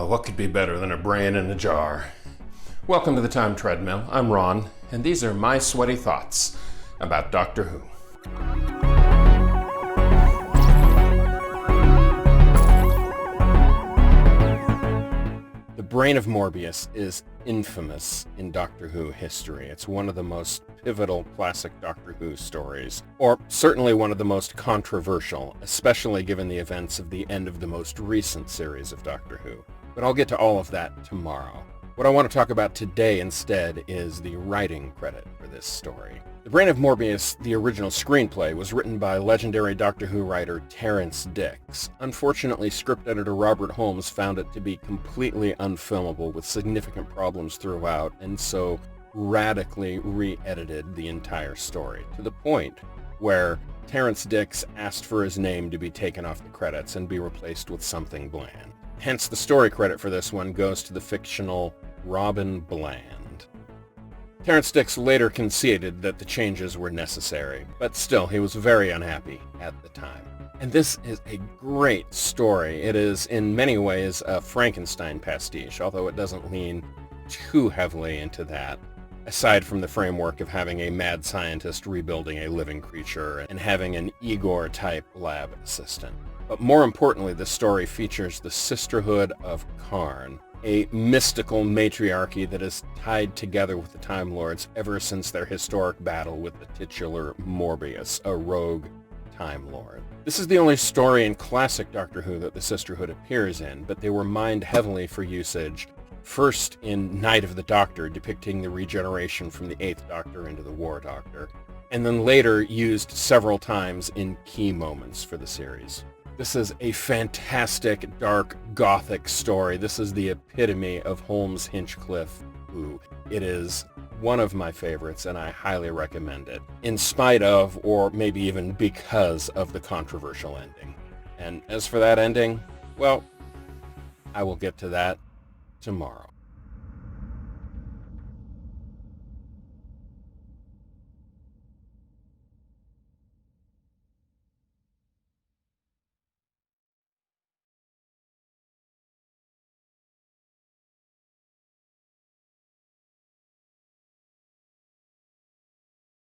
What could be better than a brain in a jar? Welcome to the Time Treadmill. I'm Ron, and these are my sweaty thoughts about Doctor Who. The brain of Morbius is infamous in Doctor Who history. It's one of the most pivotal classic Doctor Who stories, or certainly one of the most controversial, especially given the events of the end of the most recent series of Doctor Who. But I'll get to all of that tomorrow. What I want to talk about today instead is the writing credit for this story. The Brain of Morbius, the original screenplay, was written by legendary Doctor Who writer Terrance Dicks. Unfortunately, script editor Robert Holmes found it to be completely unfilmable with significant problems throughout, and so radically re-edited the entire story, to the point where Terrance Dicks asked for his name to be taken off the credits and be replaced with something bland. Hence, the story credit for this one goes to the fictional Robin Bland. Terrance Dicks later conceded that the changes were necessary, but still, he was very unhappy at the time. And this is a great story. It is, in many ways, a Frankenstein pastiche, although it doesn't lean too heavily into that, aside from the framework of having a mad scientist rebuilding a living creature and having an Igor-type lab assistant. But more importantly, the story features the Sisterhood of Karn, a mystical matriarchy that is tied together with the Time Lords ever since their historic battle with the titular Morbius, a rogue Time Lord. This is the only story in classic Doctor Who that the Sisterhood appears in, but they were mined heavily for usage, first in Night of the Doctor, depicting the regeneration from the 8th Doctor into the War Doctor, and then later used several times in key moments for the series. This is a fantastic, dark, gothic story. This is the epitome of Holmes Hinchcliffe Who. It is one of my favorites, and I highly recommend it, in spite of, or maybe even because of, the controversial ending. And as for that ending, well, I will get to that tomorrow.